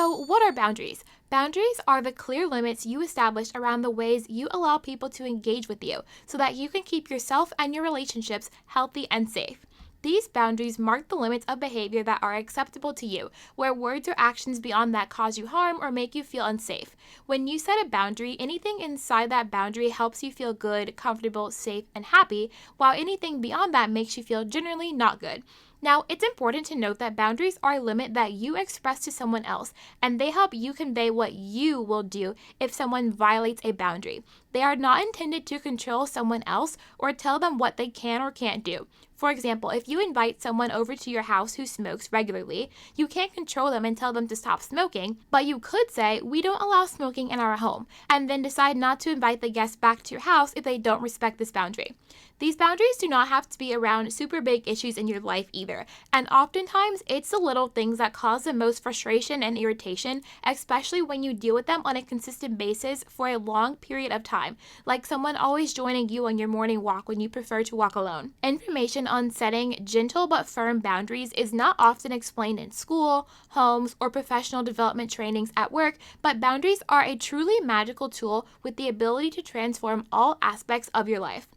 So, what are boundaries? Boundaries are the clear limits you establish around the ways you allow people to engage with you so that you can keep yourself and your relationships healthy and safe. These boundaries mark the limits of behavior that are acceptable to you, where words or actions beyond that cause you harm or make you feel unsafe. When you set a boundary, anything inside that boundary helps you feel good, comfortable, safe, and happy, while anything beyond that makes you feel generally not good. Now, it's important to note that boundaries are a limit that you express to someone else, and they help you convey what you will do if someone violates a boundary. They are not intended to control someone else or tell them what they can or can't do. For example, if you invite someone over to your house who smokes regularly, you can't control them and tell them to stop smoking, but you could say, "We don't allow smoking in our home," and then decide not to invite the guest back to your house if they don't respect this boundary. These boundaries do not have to be around super big issues in your life either, and oftentimes it's the little things that cause the most frustration and irritation, especially when you deal with them on a consistent basis for a long period of time, like someone always joining you on your morning walk when you prefer to walk alone. Information on setting gentle but firm boundaries is not often explained in school, homes, or professional development trainings at work, but boundaries are a truly magical tool with the ability to transform all aspects of your life.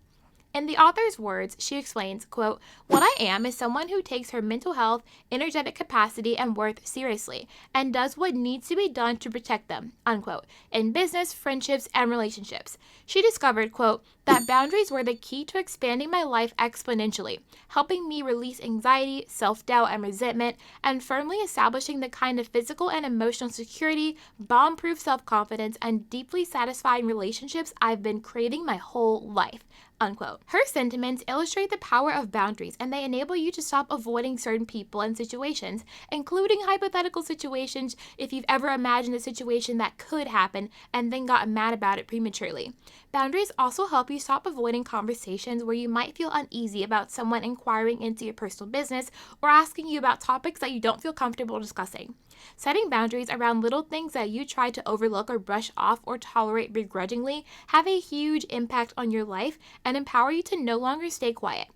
In the author's words, she explains, quote, "What I am is someone who takes her mental health, energetic capacity, and worth seriously, and does what needs to be done to protect them," unquote, in business, friendships, and relationships. She discovered, quote, "that boundaries were the key to expanding my life exponentially, helping me release anxiety, self-doubt, and resentment, and firmly establishing the kind of physical and emotional security, bomb-proof self-confidence, and deeply satisfying relationships I've been craving my whole life," unquote. Her sentiments illustrate the power of boundaries, and they enable you to stop avoiding certain people and situations, including hypothetical situations if you've ever imagined a situation that could happen and then got mad about it prematurely. Boundaries also help you stop avoiding conversations where you might feel uneasy about someone inquiring into your personal business or asking you about topics that you don't feel comfortable discussing. Setting boundaries around little things that you try to overlook or brush off or tolerate begrudgingly have a huge impact on your life and empower you to no longer stay quiet.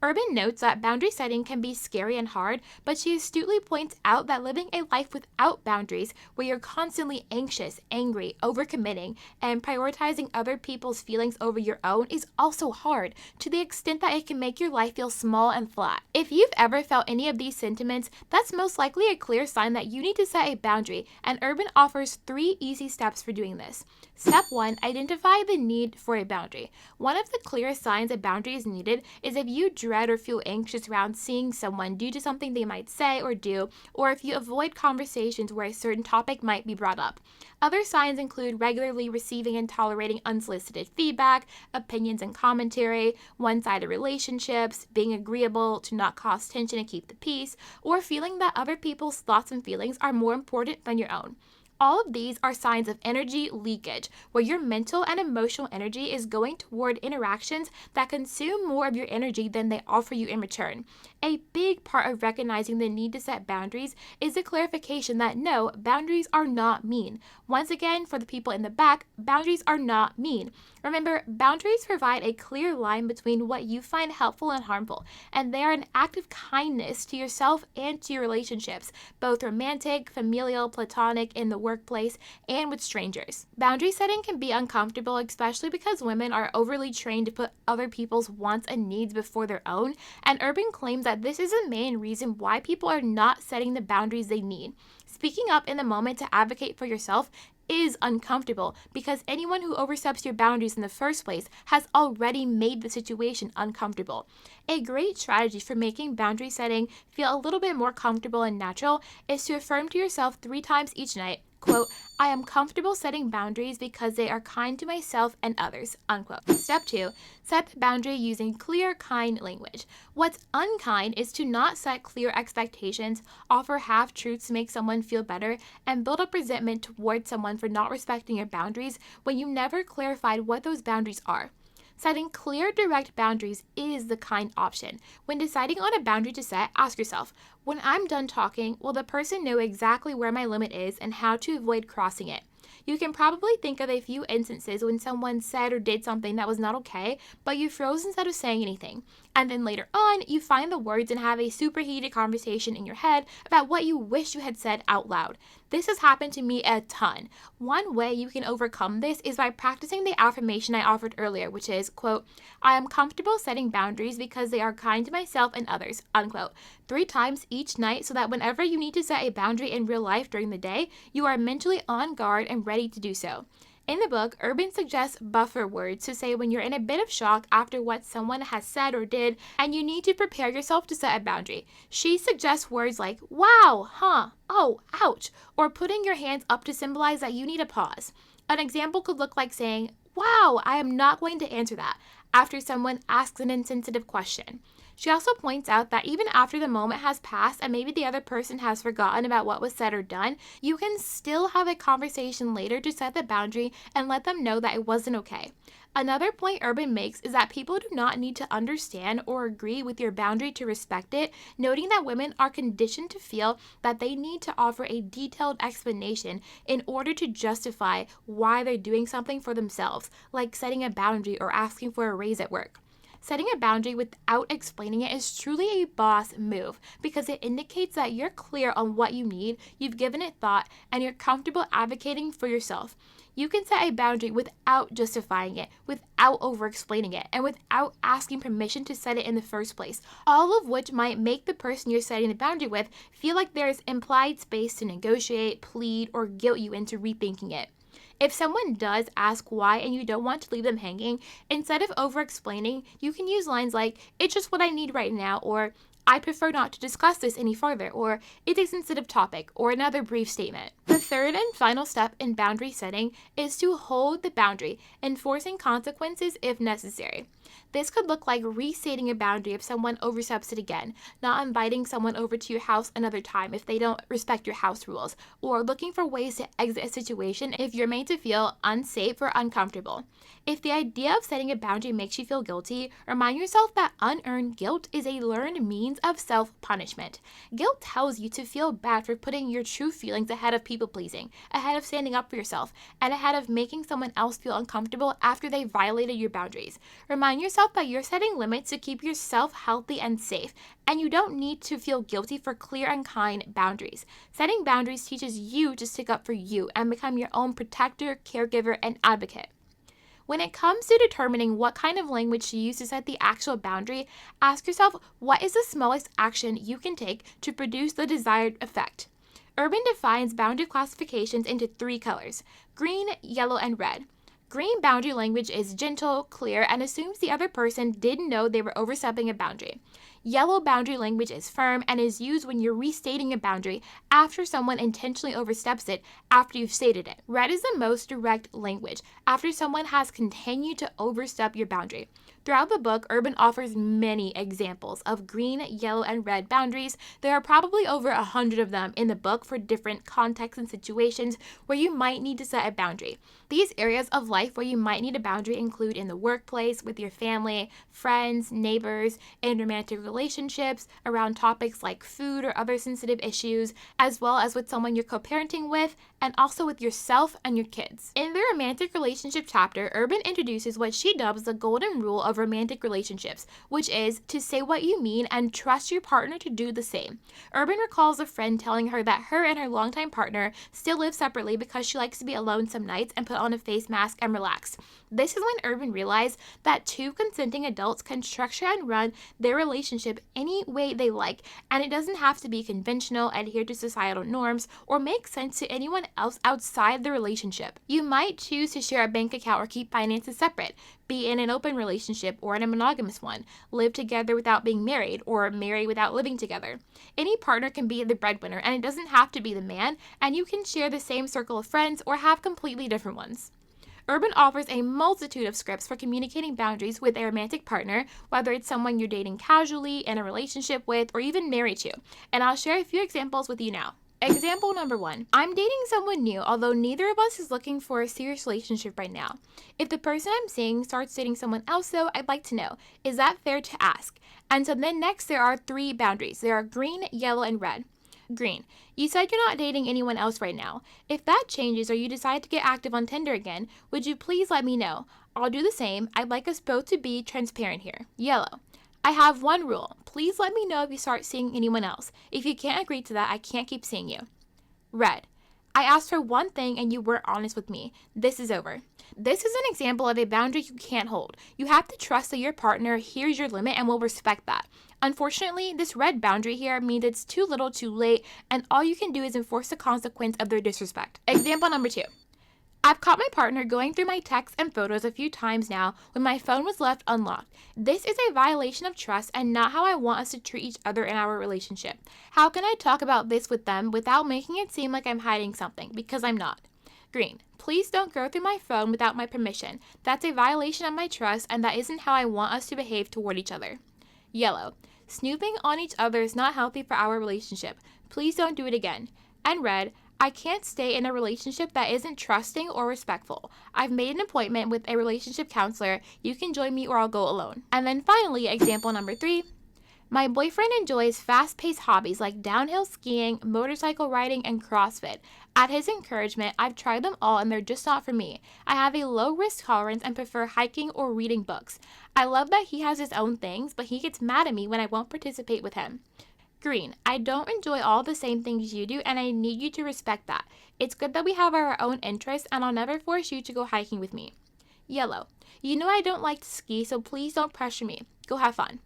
Urban notes that boundary setting can be scary and hard, but she astutely points out that living a life without boundaries, where you're constantly anxious, angry, overcommitting, and prioritizing other people's feelings over your own, is also hard, to the extent that it can make your life feel small and flat. If you've ever felt any of these sentiments, that's most likely a clear sign that you need to set a boundary, and Urban offers 3 easy steps for doing this. Step 1, identify the need for a boundary. One of the clearest signs a boundary is needed is if you dread or feel anxious around seeing someone due to something they might say or do, or if you avoid conversations where a certain topic might be brought up. Other signs include regularly receiving and tolerating unsolicited feedback, opinions and commentary, one-sided relationships, being agreeable to not cause tension and keep the peace, or feeling that other people's thoughts and feelings are more important than your own. All of these are signs of energy leakage, where your mental and emotional energy is going toward interactions that consume more of your energy than they offer you in return. A big part of recognizing the need to set boundaries is the clarification that no, boundaries are not mean. Once again, for the people in the back, boundaries are not mean. Remember, boundaries provide a clear line between what you find helpful and harmful, and they are an act of kindness to yourself and to your relationships, both romantic, familial, platonic, in the workplace, and with strangers. Boundary setting can be uncomfortable, especially because women are overly trained to put other people's wants and needs before their own, and Urban claims that this is the main reason why people are not setting the boundaries they need. Speaking up in the moment to advocate for yourself is uncomfortable because anyone who oversteps your boundaries in the first place has already made the situation uncomfortable. A great strategy for making boundary setting feel a little bit more comfortable and natural is to affirm to yourself 3 times each night, quote, "I am comfortable setting boundaries because they are kind to myself and others," unquote. Step 2, set the boundary using clear, kind language. What's unkind is to not set clear expectations, offer half-truths to make someone feel better, and build up resentment towards someone for not respecting your boundaries when you never clarified what those boundaries are. Setting clear, direct boundaries is the kind option. When deciding on a boundary to set, ask yourself, when I'm done talking, will the person know exactly where my limit is and how to avoid crossing it? You can probably think of a few instances when someone said or did something that was not okay, but you froze instead of saying anything. And then later on, you find the words and have a superheated conversation in your head about what you wish you had said out loud. This has happened to me a ton. One way you can overcome this is by practicing the affirmation I offered earlier, which is, quote, I am comfortable setting boundaries because they are kind to myself and others, unquote, 3 times each night so that whenever you need to set a boundary in real life during the day, you are mentally on guard and ready to do so. In the book, Urban suggests buffer words to say when you're in a bit of shock after what someone has said or did and you need to prepare yourself to set a boundary. She suggests words like, wow, huh, oh, ouch, or putting your hands up to symbolize that you need a pause. An example could look like saying, wow, I am not going to answer that, after someone asks an insensitive question. She also points out that even after the moment has passed and maybe the other person has forgotten about what was said or done, you can still have a conversation later to set the boundary and let them know that it wasn't okay. Another point Urban makes is that people do not need to understand or agree with your boundary to respect it, noting that women are conditioned to feel that they need to offer a detailed explanation in order to justify why they're doing something for themselves, like setting a boundary or asking for a raise at work. Setting a boundary without explaining it is truly a boss move because it indicates that you're clear on what you need, you've given it thought, and you're comfortable advocating for yourself. You can set a boundary without justifying it, without over-explaining it, and without asking permission to set it in the first place, all of which might make the person you're setting the boundary with feel like there's implied space to negotiate, plead, or guilt you into rethinking it. If someone does ask why and you don't want to leave them hanging, instead of over-explaining, you can use lines like, it's just what I need right now, or I prefer not to discuss this any further, or it's a sensitive topic, or another brief statement. The third and final step in boundary setting is to hold the boundary, enforcing consequences if necessary. This could look like restating a boundary if someone oversteps it again, not inviting someone over to your house another time if they don't respect your house rules, or looking for ways to exit a situation if you're made to feel unsafe or uncomfortable. If the idea of setting a boundary makes you feel guilty, remind yourself that unearned guilt is a learned means of self-punishment. Guilt tells you to feel bad for putting your true feelings ahead of people-pleasing, ahead of standing up for yourself, and ahead of making someone else feel uncomfortable after they violated your boundaries. Remind yourself that you're setting limits to keep yourself healthy and safe, and you don't need to feel guilty for clear and kind boundaries. Setting boundaries teaches you to stick up for you and become your own protector, caregiver, and advocate. When it comes to determining what kind of language to use to set the actual boundary, ask yourself what is the smallest action you can take to produce the desired effect. Urban defines boundary classifications into 3 colors: green, yellow, and red. Green boundary language is gentle, clear, and assumes the other person didn't know they were overstepping a boundary. Yellow boundary language is firm and is used when you're restating a boundary after someone intentionally oversteps it after you've stated it. Red is the most direct language after someone has continued to overstep your boundary. Throughout the book, Urban offers many examples of green, yellow, and red boundaries. There are probably over 100 of them in the book for different contexts and situations where you might need to set a boundary. These areas of life where you might need a boundary include in the workplace, with your family, friends, neighbors, in romantic relationships, around topics like food or other sensitive issues, as well as with someone you're co-parenting with, and also with yourself and your kids. In the romantic relationship chapter, Urban introduces what she dubs the golden rule of romantic relationships, which is to say what you mean and trust your partner to do the same. Urban recalls a friend telling her that her and her longtime partner still live separately because she likes to be alone some nights and put on a face mask and relax. This is when Urban realized that 2 consenting adults can structure and run their relationship any way they like, and it doesn't have to be conventional, adhere to societal norms, or make sense to anyone else outside the relationship. You might choose to share a bank account or keep finances separate, be in an open relationship or in a monogamous one, live together without being married, or marry without living together. Any partner can be the breadwinner, and it doesn't have to be the man, and you can share the same circle of friends or have completely different ones. Urban offers a multitude of scripts for communicating boundaries with a romantic partner, whether it's someone you're dating casually, in a relationship with, or even married to. And I'll share a few examples with you now. Example number 1. I'm dating someone new, although neither of us is looking for a serious relationship right now. If the person I'm seeing starts dating someone else though, I'd like to know, is that fair to ask? And so then next there are 3 boundaries. There are green, yellow, and red. Green. You said you're not dating anyone else right now. If that changes or you decide to get active on Tinder again, would you please let me know? I'll do the same. I'd like us both to be transparent here. Yellow. I have one rule. Please let me know if you start seeing anyone else. If you can't agree to that, I can't keep seeing you. Red. I asked for one thing and you weren't honest with me. This is over. This is an example of a boundary you can't hold. You have to trust that your partner hears your limit and will respect that. Unfortunately, this red boundary here means it's too little too late, and all you can do is enforce the consequence of their disrespect. Example number 2. I've caught my partner going through my texts and photos a few times now when my phone was left unlocked. This is a violation of trust and not how I want us to treat each other in our relationship. How can I talk about this with them without making it seem like I'm hiding something? Because I'm not. Green. Please don't go through my phone without my permission. That's a violation of my trust, and that isn't how I want us to behave toward each other. Yellow. Snooping on each other is not healthy for our relationship. Please don't do it again. And red. I can't stay in a relationship that isn't trusting or respectful. I've made an appointment with a relationship counselor. You can join me or I'll go alone. And then finally, example number 3. My boyfriend enjoys fast-paced hobbies like downhill skiing, motorcycle riding, and CrossFit. At his encouragement, I've tried them all and they're just not for me. I have a low risk tolerance and prefer hiking or reading books. I love that he has his own things, but he gets mad at me when I won't participate with him. Green. I don't enjoy all the same things you do, and I need you to respect that. It's good that we have our own interests, and I'll never force you to go hiking with me. Yellow. You know I don't like to ski, so please don't pressure me. Go have fun.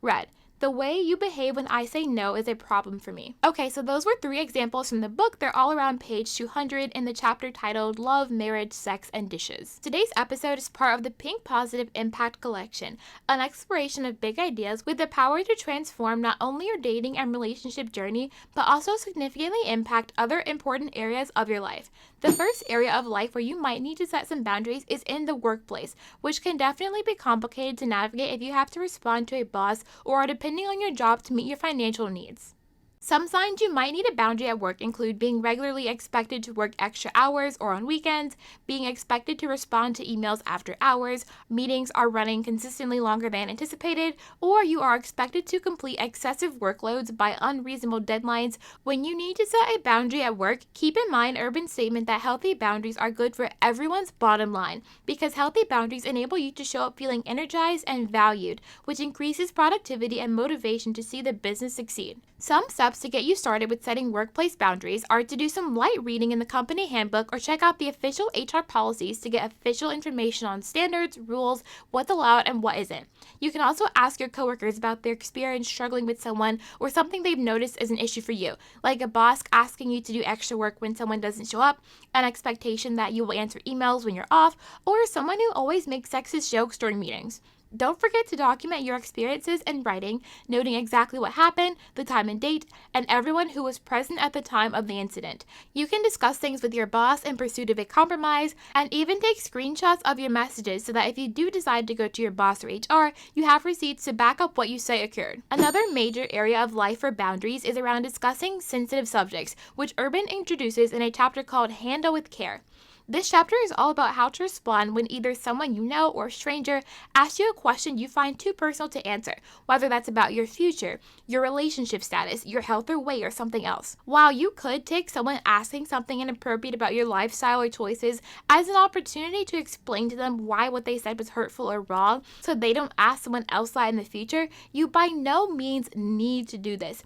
Red. The way you behave when I say no is a problem for me. Okay, so those were 3 examples from the book. They're all around page 200 in the chapter titled Love, Marriage, Sex, and Dishes. Today's episode is part of the Pink Positive Impact Collection, an exploration of big ideas with the power to transform not only your dating and relationship journey, but also significantly impact other important areas of your life. The first area of life where you might need to set some boundaries is in the workplace, which can definitely be complicated to navigate if you have to respond to a boss or are depending on your job to meet your financial needs. Some signs you might need a boundary at work include being regularly expected to work extra hours or on weekends, being expected to respond to emails after hours, meetings are running consistently longer than anticipated, or you are expected to complete excessive workloads by unreasonable deadlines. When you need to set a boundary at work, keep in mind Urban's statement that healthy boundaries are good for everyone's bottom line, because healthy boundaries enable you to show up feeling energized and valued, which increases productivity and motivation to see the business succeed. Some steps to get you started with setting workplace boundaries are to do some light reading in the company handbook or check out the official HR policies to get official information on standards, rules, what's allowed and what isn't. You can also ask your coworkers about their experience struggling with someone or something they've noticed as an issue for you, like a boss asking you to do extra work when someone doesn't show up, an expectation that you will answer emails when you're off, or someone who always makes sexist jokes during meetings. Don't forget to document your experiences in writing, noting exactly what happened, the time and date, and everyone who was present at the time of the incident. You can discuss things with your boss in pursuit of a compromise, and even take screenshots of your messages so that if you do decide to go to your boss or HR, you have receipts to back up what you say occurred. Another major area of life for boundaries is around discussing sensitive subjects, which Urban introduces in a chapter called Handle with Care. This chapter is all about how to respond when either someone you know or a stranger asks you a question you find too personal to answer, whether that's about your future, your relationship status, your health or weight, or something else. While you could take someone asking something inappropriate about your lifestyle or choices as an opportunity to explain to them why what they said was hurtful or wrong so they don't ask someone else that in the future, you by no means need to do this.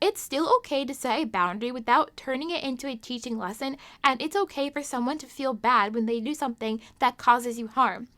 It's still okay to set a boundary without turning it into a teaching lesson, and it's okay for someone to feel bad when they do something that causes you harm.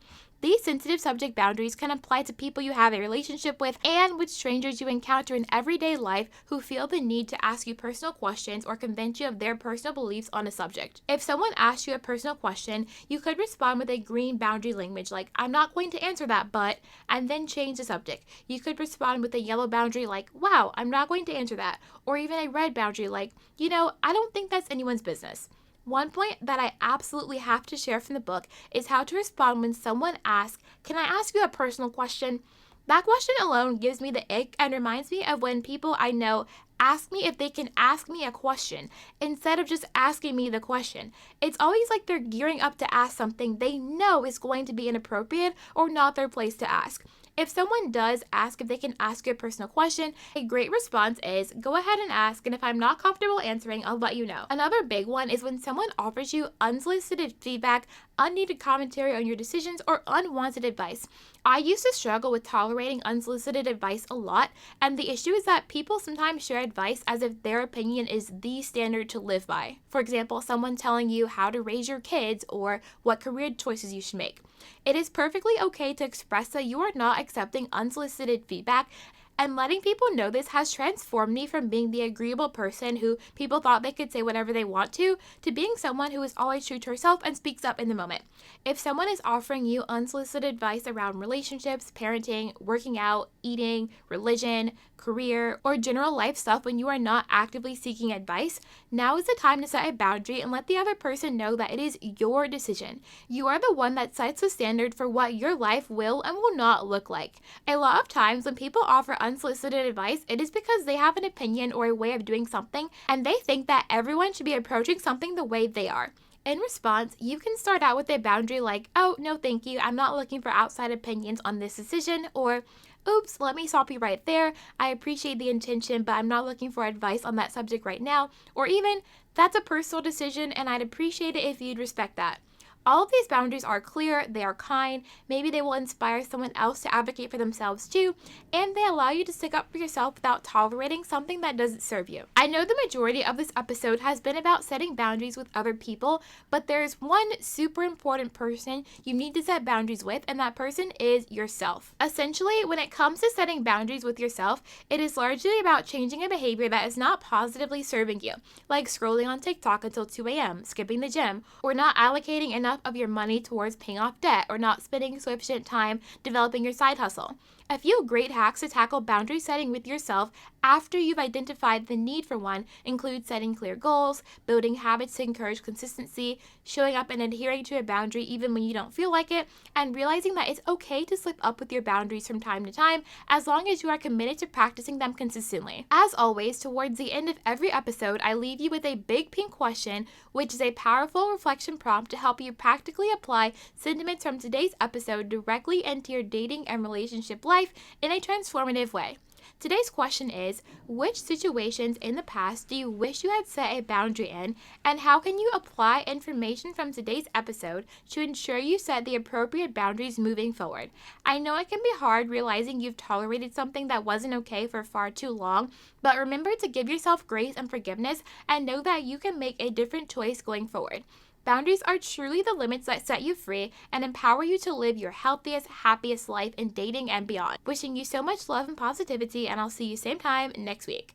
These sensitive subject boundaries can apply to people you have a relationship with and with strangers you encounter in everyday life who feel the need to ask you personal questions or convince you of their personal beliefs on a subject. If someone asks you a personal question, you could respond with a green boundary language like, "I'm not going to answer that, but," and then change the subject. You could respond with a yellow boundary like, "Wow, I'm not going to answer that," or even a red boundary like, "I don't think that's anyone's business." One point that I absolutely have to share from the book is how to respond when someone asks, "Can I ask you a personal question?" That question alone gives me the ick and reminds me of when people I know ask me if they can ask me a question instead of just asking me the question. It's always like they're gearing up to ask something they know is going to be inappropriate or not their place to ask. If someone does ask if they can ask you a personal question, a great response is go ahead and ask, and if I'm not comfortable answering, I'll let you know. Another big one is when someone offers you unsolicited feedback, unneeded commentary on your decisions, or unwanted advice. I used to struggle with tolerating unsolicited advice a lot, and the issue is that people sometimes share advice as if their opinion is the standard to live by. For example, someone telling you how to raise your kids or what career choices you should make. It is perfectly okay to express that you are not accepting unsolicited feedback, and letting people know this has transformed me from being the agreeable person who people thought they could say whatever they want to being someone who is always true to herself and speaks up in the moment. If someone is offering you unsolicited advice around relationships, parenting, working out, eating, religion, career, or general life stuff when you are not actively seeking advice, now is the time to set a boundary and let the other person know that it is your decision. You are the one that sets the standard for what your life will and will not look like. A lot of times when people offer unsolicited advice, it is because they have an opinion or a way of doing something, and they think that everyone should be approaching something the way they are. In response, you can start out with a boundary like, oh, no thank you, I'm not looking for outside opinions on this decision, or oops, let me stop you right there. I appreciate the intention, but I'm not looking for advice on that subject right now. Or even, that's a personal decision and I'd appreciate it if you'd respect that. All of these boundaries are clear, they are kind, maybe they will inspire someone else to advocate for themselves too, and they allow you to stick up for yourself without tolerating something that doesn't serve you. I know the majority of this episode has been about setting boundaries with other people, but there's one super important person you need to set boundaries with, and that person is yourself. Essentially, when it comes to setting boundaries with yourself, it is largely about changing a behavior that is not positively serving you, like scrolling on TikTok until 2 a.m., skipping the gym, or not allocating enough of your money towards paying off debt, or not spending sufficient time developing your side hustle. A few great hacks to tackle boundary setting with yourself after you've identified the need for one include setting clear goals, building habits to encourage consistency, showing up and adhering to a boundary even when you don't feel like it, and realizing that it's okay to slip up with your boundaries from time to time as long as you are committed to practicing them consistently. As always, towards the end of every episode, I leave you with a big pink question, which is a powerful reflection prompt to help you practically apply sentiments from today's episode directly into your dating and relationship life in a transformative way. Today's question is, which situations in the past do you wish you had set a boundary in, and how can you apply information from today's episode to ensure you set the appropriate boundaries moving forward? I know it can be hard realizing you've tolerated something that wasn't okay for far too long, but remember to give yourself grace and forgiveness and know that you can make a different choice going forward. Boundaries are truly the limits that set you free and empower you to live your healthiest, happiest life in dating and beyond. Wishing you so much love and positivity, and I'll see you same time next week.